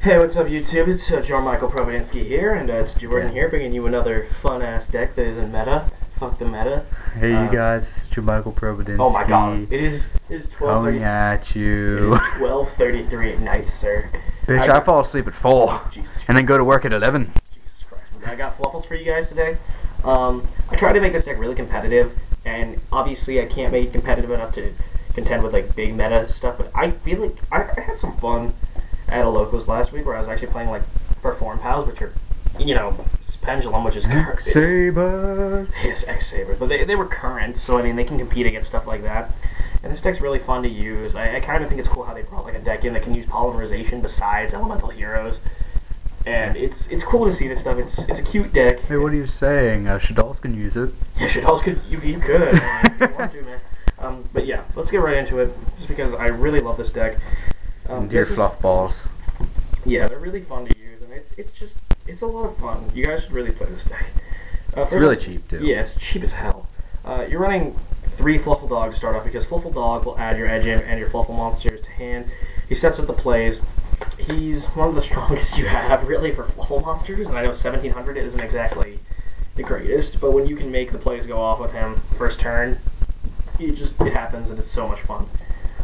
Hey, what's up, YouTube? It's John Michael Providinsky here, and it's Jordan here, bringing you another fun-ass deck that isn't meta. Fuck the meta. Hey, you guys, it's Michael Providinsky. Oh my god, it's 12:30. Coming at you. It is 12:33 at night, sir. Bitch, I fall asleep at 4, Jesus, and then go to work at 11. Jesus Christ. I got Fluffals for you guys today. I tried to make this deck really competitive, and obviously I can't make it competitive enough to contend with like big meta stuff, but I feel like I had some fun at a locals last week where I was actually playing like Perform Pals, which are, you know, Pendulum, which is current. Sabers. Yes, X-Sabers. But they were current, so I mean, they can compete against stuff like that. And this deck's really fun to use. I kind of think it's cool how they brought like a deck in that can use polymerization besides elemental heroes. And it's cool to see this stuff. It's a cute deck. Hey, what are you saying? Shadals can use it. Yeah, Shadals could. You could. I mean, if you want to, man. But yeah, let's get right into it. Just because I really love this deck. Dear fluff balls. Yeah, they're really fun to use, and it's a lot of fun. You guys should really play this deck. It's really cheap too. Yeah, it's cheap as hell. You're running 3 Fluffal Dog to start off because Fluffal Dog will add your Edge Imp and your Fluffal monsters to hand. He sets up the plays. He's one of the strongest you have, really, for Fluffal monsters, and I know 1700 isn't exactly the greatest, but when you can make the plays go off with him first turn, it happens, and it's so much fun.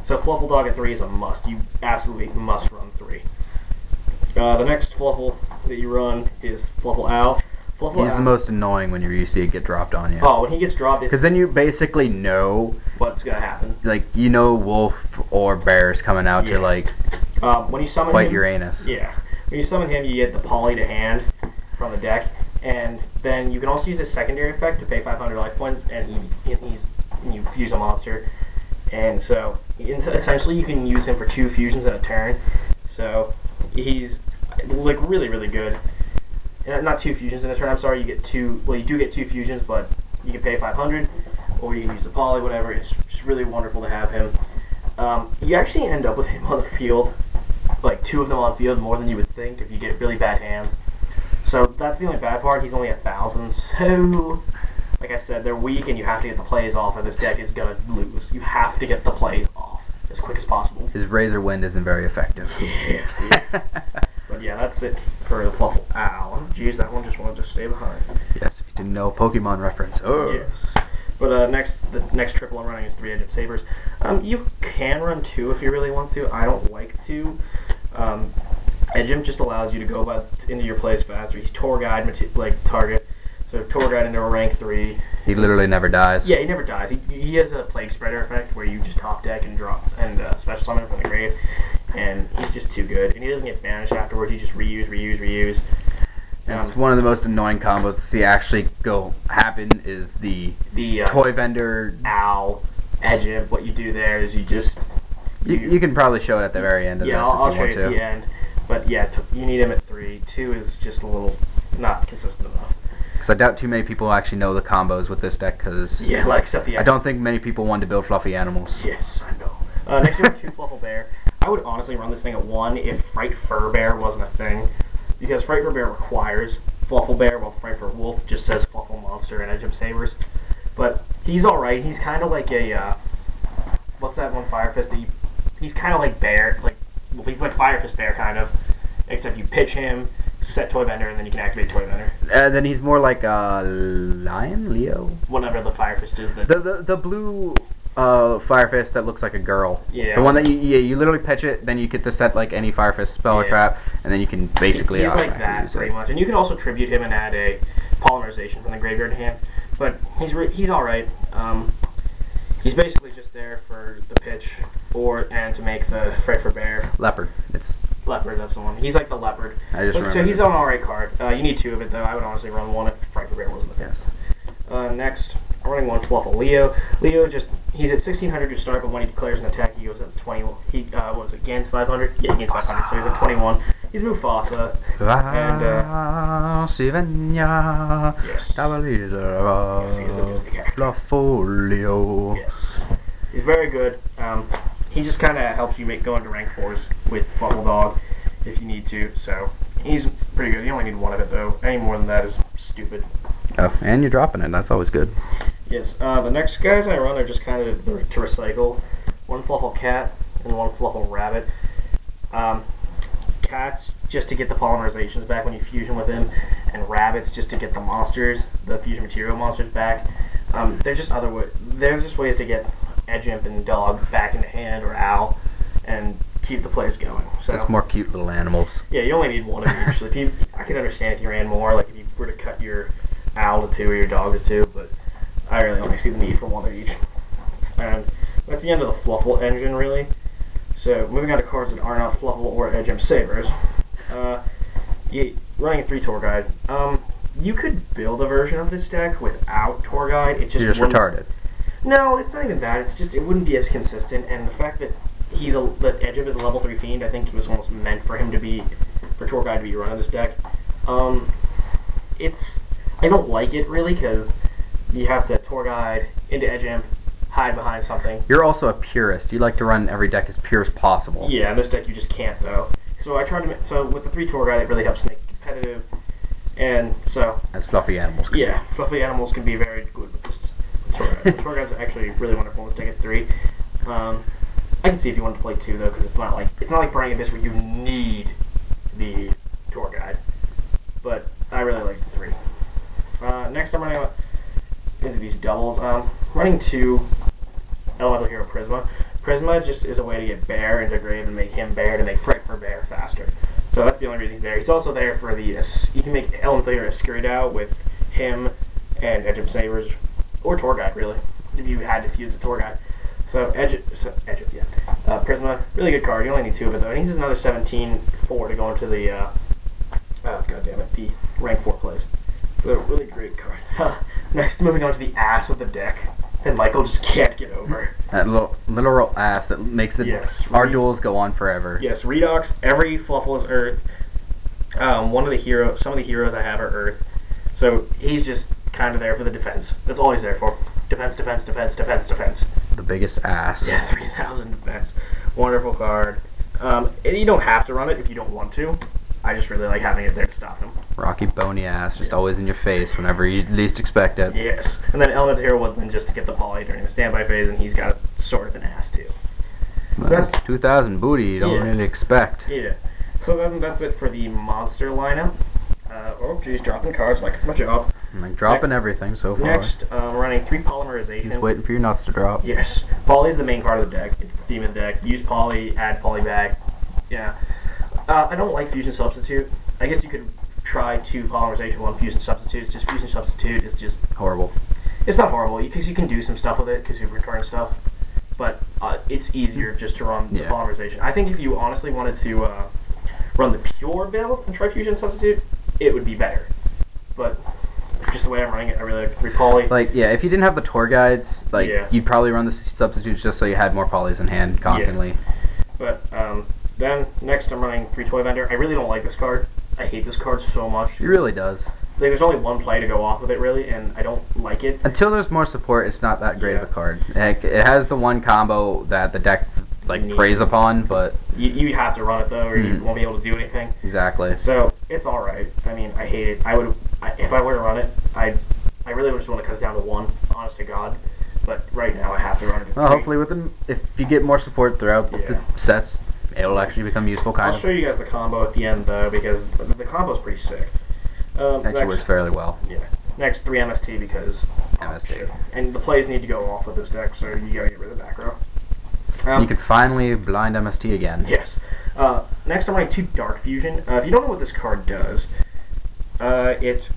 So Fluffal Dog at 3 is a must. You absolutely must run 3. The next Fluffal that you run is Fluffal Owl. He's the most annoying when you see it get dropped on you. Oh, when he gets dropped, because then you basically know what's gonna happen. Like, you know, wolf or bear's coming out to like when you summon fight him, Uranus. Yeah, when you summon him, you get the Poly to hand from the deck, and then you can also use his secondary effect to pay 500 life points, and you fuse a monster. And so, essentially, you can use him for 2 fusions in a turn. So, he's like really, really good. Not 2 fusions in a turn. I'm sorry. You get 2. Well, you do get 2 fusions, but you can pay 500, or you can use the poly, whatever. It's just really wonderful to have him. You actually end up with him on the field, like 2 of them on field, more than you would think if you get really bad hands. So that's the only bad part. He's only 1,000. So, like I said, they're weak, and you have to get the plays off, or this deck is gonna lose. You have to get the plays off as quick as possible. His Razor Wind isn't very effective. Yeah. But yeah, that's it for the Fluffal Owl. Jeez, that one just wanted to stay behind. Yes, if you didn't know, Pokemon reference. Oh. Yes. But the next triple I'm running is 3 Edge Sabers. You can run 2 if you really want to. I don't like to. Edge Imp just allows you to go into your plays faster. He's Tour Guide like target. So Tour Guide into a rank 3. He literally never dies. Yeah, he never dies. He has a Plague Spreader effect where you just top deck and drop and special summon from the grave, and he's just too good. And he doesn't get banished afterwards. You just reuse. It's one of the most annoying combos to see actually happen is the Toy Vendor Owl Edge Imp. What you do there is you can probably show it at the very end of this if you want to. I'll show you at the end. But yeah, you need him at 3. 2 is just a little not consistent enough. Because I doubt too many people actually know the combos with this deck. Because except the. I don't think many people want to build fluffy animals. Yes, I know. Next, you have 2 Fluffal Bear. I would honestly run this thing at 1 if Fright Fur Bear wasn't a thing, because Fright Fur Bear requires Fluffal Bear, while Fright Fur Wolf just says Fluffal Monster and Edge Imp Sabers. But he's all right. He's kind of like a what's that one Fire Fist? He's kind of like Bear, he's like Fire Fist Bear kind of, except you pitch him, set Toy Vendor, and then you can activate Toy Vendor. Then he's more like a Leo? Whatever the Fire Fist is. The blue Fire Fist that looks like a girl. Yeah. The one that you literally pitch it, then you get to set like any Fire Fist spell or trap, and then you can basically he's like that pretty much. And you can also tribute him and add a polymerization from the graveyard hand. But he's all right. He's basically just there for the pitch and to make the Fright for Bear. Leopard. It's Leopard, that's the one. He's like the Leopard. So he's an alright card. You need 2 of it though. I would honestly run 1 if Fright for Bear wasn't the thing. Yes. Next, I'm running 1 Fluffal Leo. Leo he's at 1600 to start, but when he declares an attack, he goes up to 20. He gains 500. Yeah, he gains 500. So he's at 21. He's Mufasa. And yes. Yes, he is a Disney character. Fluffalio. Yes. He's very good. He just kind of helps you go into rank 4s with Fluffal Dog if you need to. So he's pretty good. You only need 1 of it though. Any more than that is stupid. Oh, and you're dropping it. That's always good. Yes. The next guys I run are just kind of to recycle. 1 Fluffal Cat and 1 Fluffal Rabbit. cats just to get the polymerizations back when you fusion with him, and rabbits just to get the monsters, the fusion material monsters back. There's just there's just ways to get Edge Imp and Dog back into hand, or Owl, and keep the plays going. So, just more cute little animals. Yeah, you only need one of each. I could understand if you ran more, like if you were to cut your Owl to 2 or your Dog to 2, but I really only see the need for one of each. And that's the end of the Fluffal engine, really. So moving on to cards that are not Fluffal or Edge Imp Sabers. Running 3 Tour Guide. You could build a version of this deck without Tour Guide. It just You're just retarded. No, it's not even that. It's just it wouldn't be as consistent, and the fact that that Edge Imp is a level 3 fiend, I think it was almost meant for Tour Guide to be running this deck. I don't like it really because you have to Tour Guide into Edge Imp, hide behind something. You're also a purist. You like to run every deck as pure as possible. Yeah, in this deck you just can't though. So with the 3 Tour Guide, it really helps make it competitive, and so as fluffy animals can. Yeah, fluffy animals can be very good with this Tour Guide. Tour Guide's actually really wonderful in this deck at 3. I can see if you wanted to play 2 though, because it's not like Burning Abyss where you need the Tour Guide. But I really like the 3. Next, I'm running into these doubles. Running 2 Elemental Hero Prisma. Prisma just is a way to get Bear into grave and make him Bear to make Fright for Bear faster. So that's the only reason he's there. He's also there for the you can make Elemental Hero Escuridao with him and Edge Imp Sabers, or Tour Guide really, if you had to fuse the Tour Guide. So Prisma, really good card. You only need 2 of it though, and he uses another 17-4 to go into the the rank 4 plays. So really great card. Next, moving on to the ass of the deck that Michael just can't get over. That literal ass that makes our duels go on forever. Yes, Redox. Every Fluffal is Earth. Some of the heroes I have are Earth. So he's just kind of there for the defense. That's all he's there for. Defense, defense, defense, defense, defense. The biggest ass. Yeah, 3,000 defense. Wonderful card. You don't have to run it if you don't want to. I just really like having it there to stop him. Rocky bony ass, just always in your face whenever you least expect it. Yes. And then Elemental Hero Woodland just to get the poly during the standby phase, and he's got sort of an ass too. So 2,000 booty you don't really expect. Yeah. So then that's it for the monster lineup. Oh, geez, dropping cards like it's my job. I'm like dropping everything so far. Next, we're running 3 Polymerization. Just waiting for your nuts to drop. Yes. Poly is the main part of the deck. It's the theme of the deck. Use poly, add poly back. Yeah. I don't like Fusion Substitute. I guess you could try 2 Polymerization, 1 Fusion Substitute. It's just Fusion Substitute is just horrible. It's not horrible because you can do some stuff with it because you return stuff, but it's easier just to run the Polymerization. I think if you honestly wanted to run the pure build and try Fusion Substitute, it would be better. But just the way I'm running it, I really like 3 poly. Like, yeah, if you didn't have the tour guides, you'd probably run the substitutes just so you had more polys in hand constantly. Yeah. But then next I'm running 3 Toy Vendor. I really don't like this card. I hate this card so much. It really does. Like, there's only one play to go off of it, really, and I don't like it. Until there's more support, it's not that great of a card. It has the one combo that the deck preys upon, but you have to run it though, or you won't be able to do anything. Exactly. So it's all right. I mean, I hate it. If I were to run it, I really would just want to cut it down to 1, honest to God. But right now, I have to run it. Well, hopefully, if you get more support throughout the sets, it'll actually become useful. I'll show you guys the combo at the end though, because the combo's pretty sick. Actually works fairly well. Yeah. Next, 3 MST because MST. And the plays need to go off with this deck, so you gotta get rid of the back row. You can finally blind MST again. Yes. Next, I'm running 2 Dark Fusion. If you don't know what this card does, it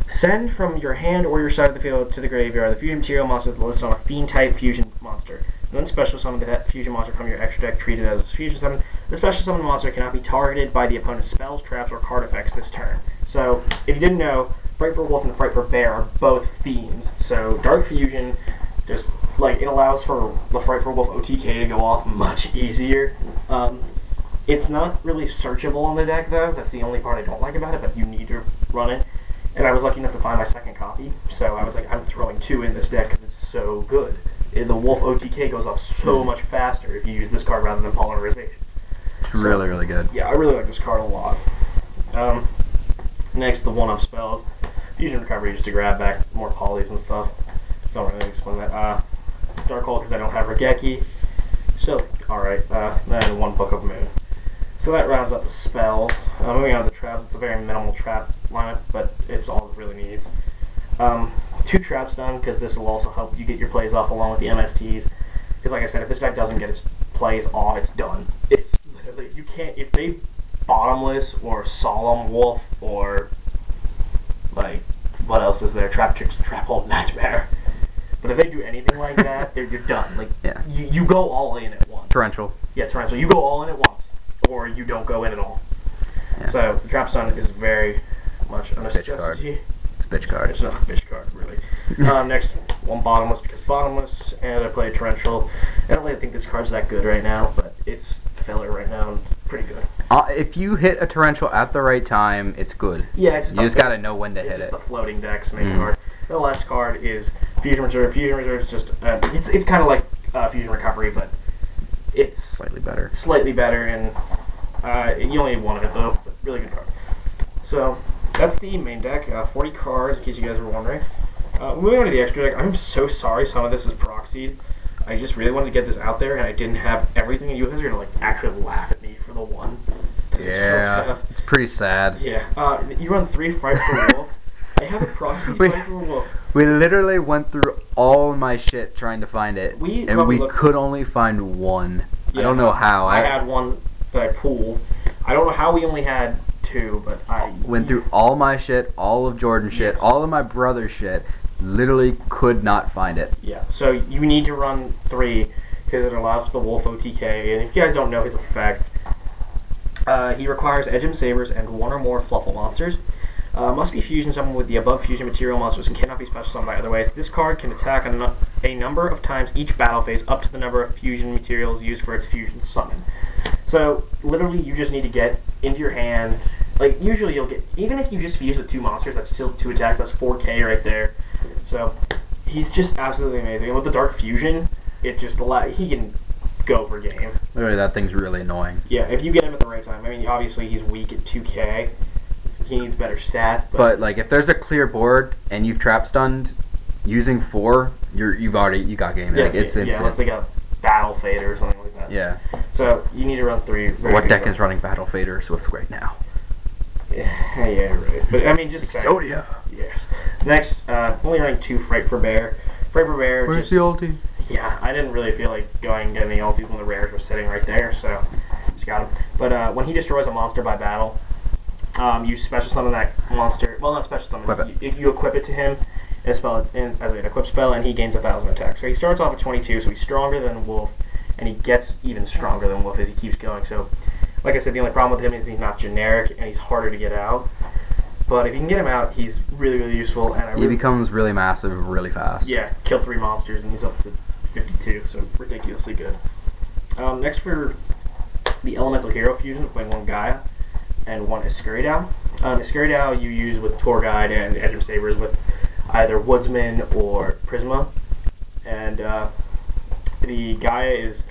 send from your hand or your side of the field to the graveyard the fusion material monster that lists on a fiend-type fusion monster. Then special summon that fusion monster from your extra deck treated as a fusion summon. The special summon monster cannot be targeted by the opponent's spells, traps, or card effects this turn. So, if you didn't know, Fright for Wolf and Fright for Bear are both fiends. So, Dark Fusion just, it allows for the Fright for Wolf OTK to go off much easier. It's not really searchable on the deck, though. That's the only part I don't like about it, but you need to run it. And I was lucky enough to find my second copy, so I was like, I'm throwing 2 in this deck because it's so good. The Wolf OTK goes off so much faster if you use this card rather than Polymerization. It's really, really good. Yeah, I really like this card a lot. Next, the one-off spells. Fusion Recovery just to grab back more polys and stuff. Don't really explain that. Dark Hole because I don't have Regeki. Still alright. Then 1 Book of Moon. So that rounds up the spells. Moving on to the traps, it's a very minimal trap lineup, but it's all it really needs. 2 traps done, because this will also help you get your plays off along with the MSTs. Because like I said, if this deck doesn't get its plays off, it's done. It's literally, you can't, if they Bottomless or Solemn Wolf or, like, what else is there? Trap Hole Nightmare. But if they do anything like that, you're done. Like, yeah. you go all in at once. Torrential. Yeah, Torrential. You go all in at once, or you don't go in at all. Yeah. So the Trap Stun is very much a necessity. It's a bitch card. It's not a bitch card, really. Next, one Bottomless, because Bottomless, and I play Torrential. I don't really think this card's that good right now, but it's filler right now, and it's pretty good. If you hit a Torrential at the right time, it's good. Yeah, it's you just gotta know when to hit it. It's just the floating decks make it hard. The last card is Fusion Reserve. Fusion Reserve is just it's kind of like Fusion Recovery, but it's slightly better. Slightly better, and you only need one of it though. But really good card. So that's the main deck. 40 cards, in case you guys were wondering. Moving on to the extra deck. I'm so sorry some of this is proxied. I just really wanted to get this out there, and I didn't have everything. And you guys are gonna like actually laugh at me for the one. Yeah, it's pretty sad. Yeah. You run 3 Fight for Wolf. I have a proxy Fight for Wolf. We literally went through all my shit trying to find it, and we could only find one. Yeah, I don't know how. I had one that I pulled. I don't know how we only had 2, but I went through all my shit, all of Jordan's shit, all of my brother's shit. Literally could not find it. Yeah, so you need to run 3 because it allows the Wolf OTK. And if you guys don't know his effect, he requires Edgem Sabers and 1 or more Fluffal monsters. Must be fusion summoned with the above fusion material monsters and cannot be special summoned by other ways. This card can attack a number of times each battle phase up to the number of fusion materials used for its fusion summon. So literally you just need to get into your hand. Like usually you'll get, even if you just fuse with 2 monsters, that's still 2 attacks, that's 4k right there. So he's just absolutely amazing. And with the Dark Fusion, it just he can go for game. Literally that thing's really annoying. Yeah, if you get him at the right time. I mean, obviously he's weak at 2k. He needs better stats, but like if there's a clear board and you've trap stunned using 4, you got game. Yeah, like, it's instant. Yeah, unless they got Battle Fader or something like that. Yeah. So you need to run 3. What deck is running Battle Fader Swift right now? Yeah, right. But I mean, just Exodia. Yes. Next, only running 2 Fright for Bear. Fright for Bear. Where's the ulti? Yeah, I didn't really feel like going and getting the ultis when the rares were sitting right there, so just got him. But when he destroys a monster by battle, you special summon that monster. Well, not special summon. You equip it to him as an equip spell, and he gains 1,000 attack. So he starts off at 22, so he's stronger than Wolf, and he gets even stronger than Wolf as he keeps going. So, like I said, the only problem with him is he's not generic, and he's harder to get out. But if you can get him out, he's really, really useful. And he becomes really massive really fast. Yeah, kill 3 monsters, and he's up to 52, so ridiculously good. Next for the Elemental Hero Fusion, we're playing 1 Gaia and 1 Escuridow. Escuridow you use with Tour Guide and Edgem Sabers with either Woodsman or Prisma. And the Gaia is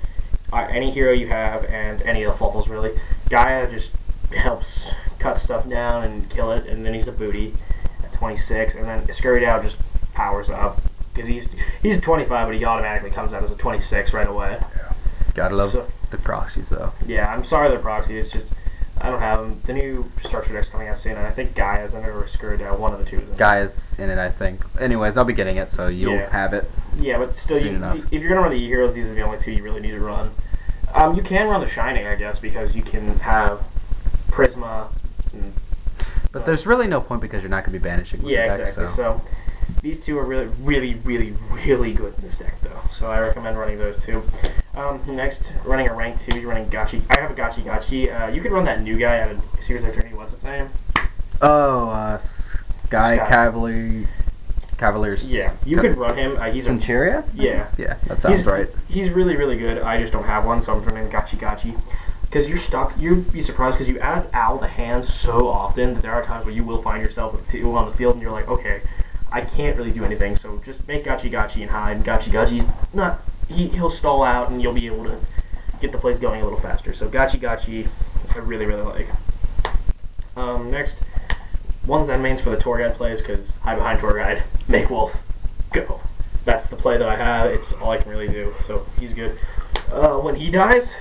any hero you have, and any of the Fluffals really. Gaia just helps cut stuff down and kill it, and then he's a booty at 26, and then Escuridow just powers up because he's 25, but he automatically comes out as a 26 right away. Yeah. Gotta love the proxies though. Yeah, I'm sorry the proxy. It's just I don't have them. The new structure deck's coming out soon, and I think Gaia's in it or Escuridow. One of the 2 is in it. Gaia's in it, I think. Anyways, I'll be getting it, so you'll have it. Yeah, but still, if you're gonna run the E-Heroes, these are the only 2 you really need to run. You can run the Shining, I guess, because you can have Prisma. And, but there's really no point because you're not going to be banishing with the deck, exactly. So these 2 are really, really, really, really good in this deck, though. So I recommend running those 2. Next, running a rank 2, you're running Gachi. I have a Gachi. You could run that new guy out of Series Attorney. What's his name? Oh, Sky Cavaliers. Yeah, you could run him. He's Centuria? Yeah. Yeah, that sounds right. He's really, really good. I just don't have one, so I'm running Gachi. Because you're stuck. You'd be surprised because you add Owl to hands so often that there are times where you will find yourself with 2 on the field and you're like, okay, I can't really do anything, so just make Gachi and hide. Gachi's not... He'll stall out and you'll be able to get the plays going a little faster. So Gachi, I really, really like. Next, 1 Zen mains for the Tour Guide plays because hide behind Tour Guide, make Wolf, go. That's the play that I have. It's all I can really do. So he's good. When he dies,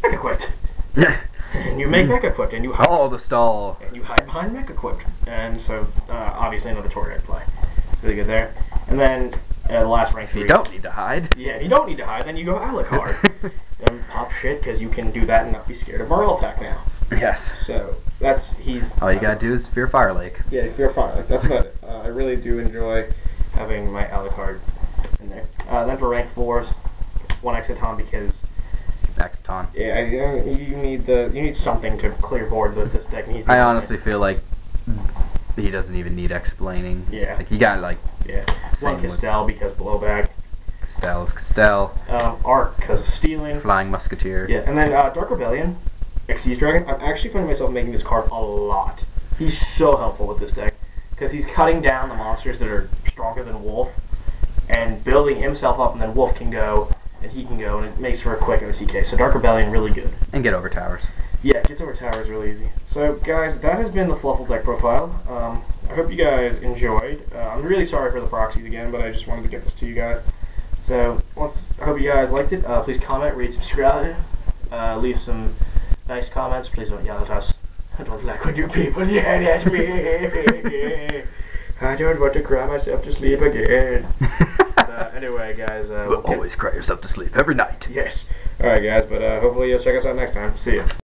I can quit. And you make Mech Equipped, and you hide. Oh, the stall. And you hide behind Mech Equipped. And so, obviously, another tour guide play. Really good there. And then, the last rank 3. You don't need to hide. Yeah, if you don't need to hide, then you go Alucard. And pop shit, because you can do that and not be scared of Marl attack now. Yes. So, he's... All you gotta do is fear Fire Lake. Yeah, fear Fire Lake. That's about it. I really do enjoy having my Alucard in there. Then for rank 4s, 1 Exciton because... Exciton. Yeah, you need something to clear board that this deck needs. I honestly feel like he doesn't even need explaining. Yeah. Like, you got, like... Yeah. One Castell because blowback. Castell is Castell. Arc because of stealing. Flying Musketeer. Yeah, and then Dark Rebellion, Xyz Dragon. I'm actually finding myself making this card a lot. He's so helpful with this deck because he's cutting down the monsters that are stronger than Wolf and building himself up, and then Wolf can go and he can go, and it makes for a quick OTK. So Dark Rebellion, really good. And get over towers. Yeah, gets over towers really easy. So guys, that has been the Fluffal deck profile. I hope you guys enjoyed. I'm really sorry for the proxies again, but I just wanted to get this to you guys. So I hope you guys liked it. Please comment, rate, subscribe, leave some nice comments. Please don't yell at us. I don't like when you people yell at me. I don't want to cry myself to sleep again. Anyway, guys. We'll always cry yourself to sleep every night. Yes. Alright, guys, but hopefully you'll check us out next time. See ya.